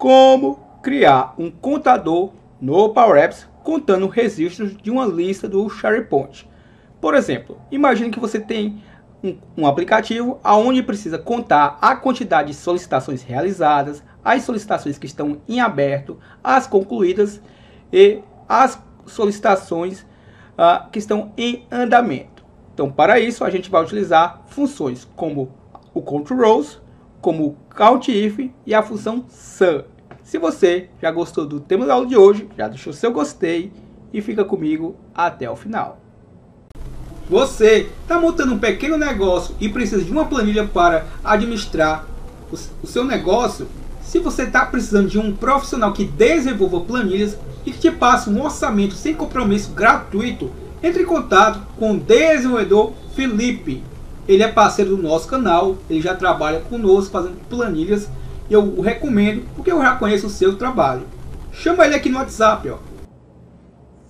Como criar um contador no Power Apps contando registros de uma lista do SharePoint. Por exemplo, imagine que você tem um aplicativo onde precisa contar a quantidade de solicitações realizadas, as solicitações que estão em aberto, as concluídas e as solicitações que estão em andamento. Então, para isso, a gente vai utilizar funções como o controls, como o countif e a função sum. Se você já gostou do tema da aula de hoje, já deixou seu gostei e fica comigo até o final. Você está montando um pequeno negócio e precisa de uma planilha para administrar o seu negócio? Se você está precisando de um profissional que desenvolva planilhas e que te passe um orçamento sem compromisso gratuito, entre em contato com o desenvolvedor Felipe. Ele é parceiro do nosso canal, ele já trabalha conosco fazendo planilhas e eu o recomendo porque eu já conheço o seu trabalho. Chama ele aqui no WhatsApp.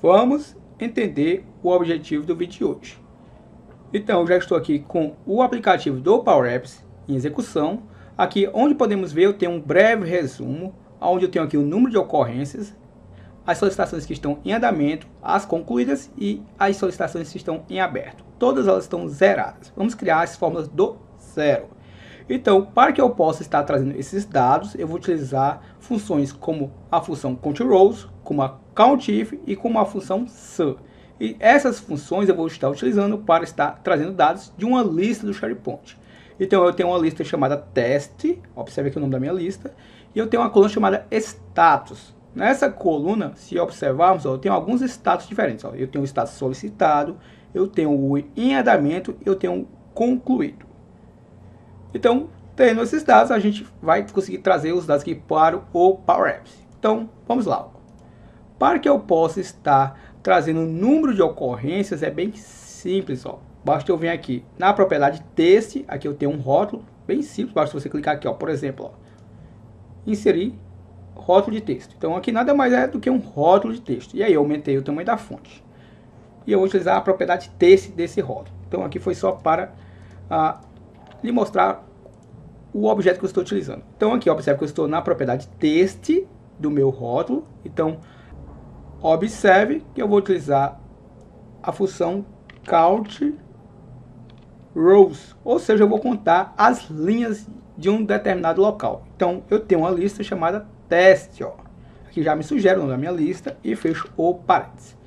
Vamos entender o objetivo do vídeo de hoje. Então, eu já estou aqui com o aplicativo do Power Apps em execução. Aqui onde podemos ver, eu tenho um breve resumo, onde eu tenho aqui o número de ocorrências, as solicitações que estão em andamento, as concluídas e as solicitações que estão em aberto. Todas elas estão zeradas. Vamos criar as fórmulas do zero. Então, para que eu possa estar trazendo esses dados, eu vou utilizar funções como a função controls, como a countif e como a função sum. E essas funções eu vou estar utilizando para estar trazendo dados de uma lista do SharePoint. Então, eu tenho uma lista chamada teste, observe aqui o nome da minha lista, e eu tenho uma coluna chamada status. Nessa coluna, se observarmos, eu tenho alguns status diferentes. Eu tenho o status solicitado, eu tenho o em andamento, eu tenho o concluído. Então, tendo esses dados, a gente vai conseguir trazer os dados aqui para o Power Apps. Então, vamos lá. Para que eu possa estar trazendo o número de ocorrências, é bem simples. Basta eu vir aqui na propriedade texto, aqui eu tenho um rótulo, bem simples. Basta você clicar aqui, por exemplo, inserir rótulo de texto. Então, aqui nada mais é do que um rótulo de texto. E aí, eu aumentei o tamanho da fonte. E eu vou utilizar a propriedade texto desse rótulo. Então, aqui foi só para lhe mostrar o objeto que eu estou utilizando. Então aqui observe que eu estou na propriedade texto do meu rótulo. Então observe que eu vou utilizar a função count rows, ou seja, eu vou contar as linhas de um determinado local. Então eu tenho uma lista chamada teste, aqui já me sugere o nome da minha lista e fecho o parênteses.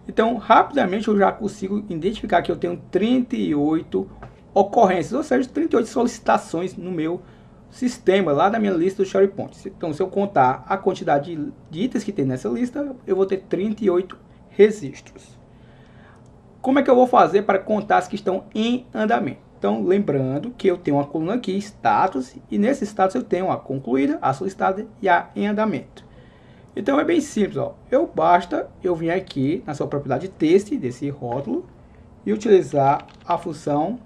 Então rapidamente eu já consigo identificar que eu tenho 38 ocorrências, ou seja, 38 solicitações no meu sistema, lá da minha lista do SharePoint. Então, se eu contar a quantidade de itens que tem nessa lista, eu vou ter 38 registros. Como é que eu vou fazer para contar as que estão em andamento? Então, lembrando que eu tenho uma coluna aqui, status, e nesse status eu tenho a concluída, a solicitada e a em andamento. Então, é bem simples. Basta eu vir aqui na sua propriedade texto desse rótulo e utilizar a função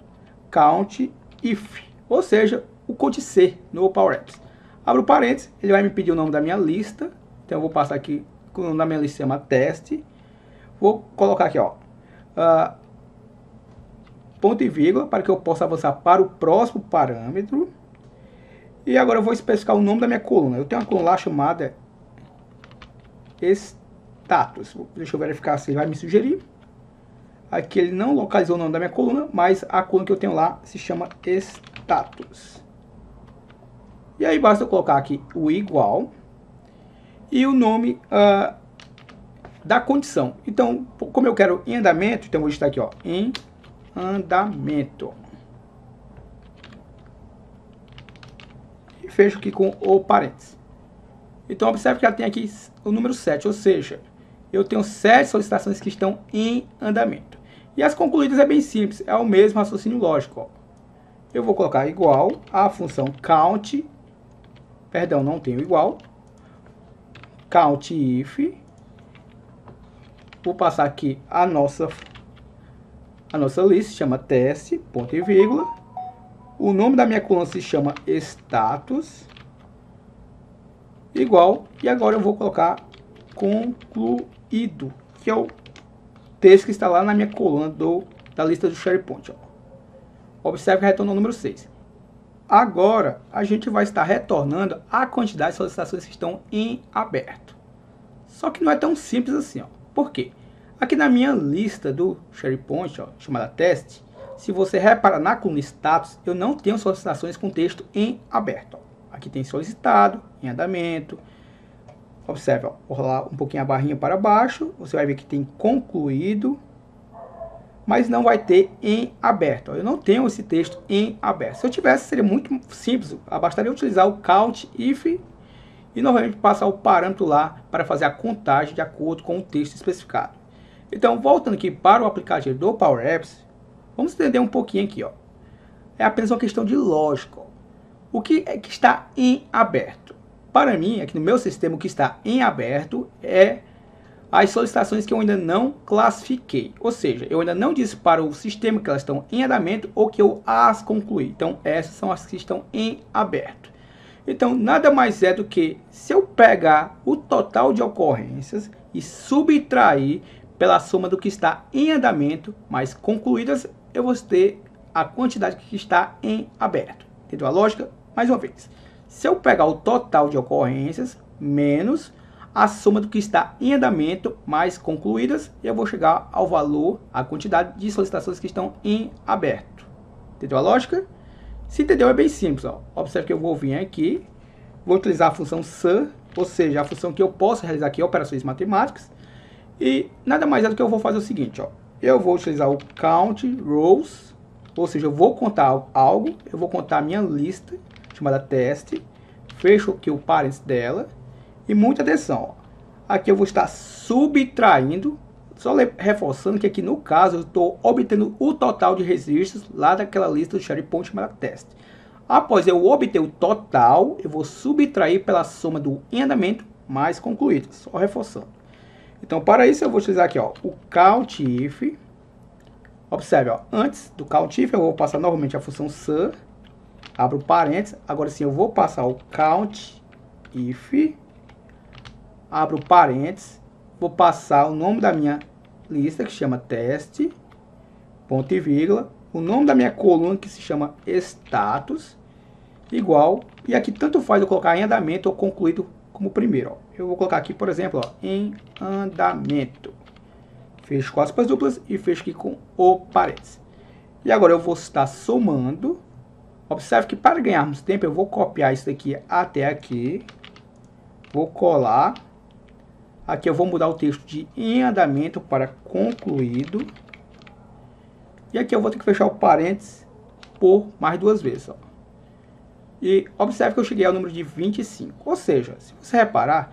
countif, ou seja, o codice no Power Apps. Abro parênteses, ele vai me pedir o nome da minha lista. Então eu vou passar aqui, o nome da minha lista se chama teste. Vou colocar aqui, ponto e vírgula, para que eu possa avançar para o próximo parâmetro. E agora eu vou especificar o nome da minha coluna. Eu tenho uma coluna lá chamada status. Deixa eu verificar se ele vai me sugerir. Aqui ele não localizou o nome da minha coluna, mas a coluna que eu tenho lá se chama status. E aí basta eu colocar aqui o igual e o nome da condição. Então, como eu quero em andamento, então eu vou digitar aqui, em andamento. E fecho aqui com o parênteses. Então, observe que já tem aqui o número 7, ou seja, eu tenho 7 solicitações que estão em andamento. E as concluídas é bem simples, é o mesmo raciocínio lógico. Eu vou colocar igual à função count, perdão, não tenho igual, countif, vou passar aqui a nossa lista, chama teste, ponto e vírgula, o nome da minha coluna se chama status, igual, e agora eu vou colocar concluído, que é o texto que está lá na minha coluna da lista do SharePoint. Observe que retornou o número 6. agora a gente vai estar retornando a quantidade de solicitações que estão em aberto. Só que não é tão simples assim, ó. Por quê? Aqui na minha lista do SharePoint, ó, chamada teste, se você reparar na coluna status, eu não tenho solicitações com texto em aberto. Ó. Aqui tem solicitado, em andamento. Observe, ó, vou rolar um pouquinho a barrinha para baixo, você vai ver que tem concluído, mas não vai ter em aberto. Ó. Eu não tenho esse texto em aberto. Se eu tivesse, seria muito simples. Bastaria utilizar o count if e novamente passar o parâmetro lá para fazer a contagem de acordo com o texto especificado. Então, voltando aqui para o aplicativo do Power Apps, vamos entender um pouquinho aqui, ó. É apenas uma questão de lógica. Ó. O que é que está em aberto? Para mim, aqui no meu sistema, o que está em aberto é as solicitações que eu ainda não classifiquei. Ou seja, eu ainda não disse para o sistema que elas estão em andamento ou que eu as concluí. Então, essas são as que estão em aberto. Então, nada mais é do que se eu pegar o total de ocorrências e subtrair pela soma do que está em andamento mais concluídas, eu vou ter a quantidade que está em aberto. Entendeu a lógica? Mais uma vez. Se eu pegar o total de ocorrências menos a soma do que está em andamento mais concluídas, eu vou chegar ao valor, a quantidade de solicitações que estão em aberto. Entendeu a lógica? Se entendeu, é bem simples. Ó. Observe que eu vou vir aqui, vou utilizar a função SUM, ou seja, a função que eu posso realizar aqui operações matemáticas. E nada mais é do que eu vou fazer o seguinte, ó. Eu vou utilizar o count rows, ou seja, eu vou contar algo, eu vou contar a minha lista, chamada teste, fecho aqui o parênteses dela, e muita atenção, ó. Aqui eu vou estar subtraindo, só reforçando que aqui no caso eu estou obtendo o total de registros lá daquela lista do SharePoint chamada teste. Após eu obter o total, eu vou subtrair pela soma do em andamento mais concluído, só reforçando. Então, para isso, eu vou utilizar aqui, ó, o count if. Observe, ó, antes do count if, eu vou passar novamente a função SUM. Abro parênteses. Agora sim, eu vou passar o count if. Abro parênteses. Vou passar o nome da minha lista, que se chama teste. Ponto e vírgula. O nome da minha coluna, que se chama status. Igual. E aqui, tanto faz eu colocar em andamento ou concluído como primeiro, ó. Eu vou colocar aqui, por exemplo, ó, em andamento. Fecho com aspas duplas e fecho aqui com o parênteses. E agora eu vou estar somando. Observe que para ganharmos tempo, eu vou copiar isso daqui até aqui. Vou colar. Aqui eu vou mudar o texto de em andamento para concluído. E aqui eu vou ter que fechar o parênteses por mais duas vezes, ó. E observe que eu cheguei ao número de 25. Ou seja, se você reparar,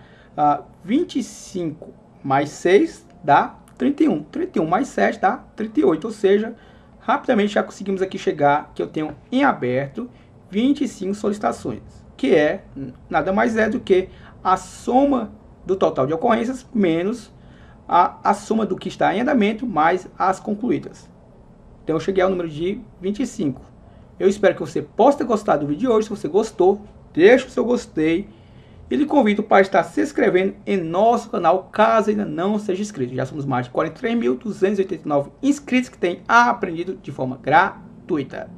25 mais 6 dá 31. 31 mais 7 dá 38. Ou seja, rapidamente já conseguimos aqui chegar que eu tenho em aberto 25 solicitações. Que é nada mais é do que a soma do total de ocorrências menos a soma do que está em andamento mais as concluídas. Então eu cheguei ao número de 25. Eu espero que você possa ter gostado do vídeo de hoje. Se você gostou, deixa o seu gostei. E lhe convido para estar se inscrevendo em nosso canal, caso ainda não seja inscrito. Já somos mais de 43.289 inscritos que têm aprendido de forma gratuita.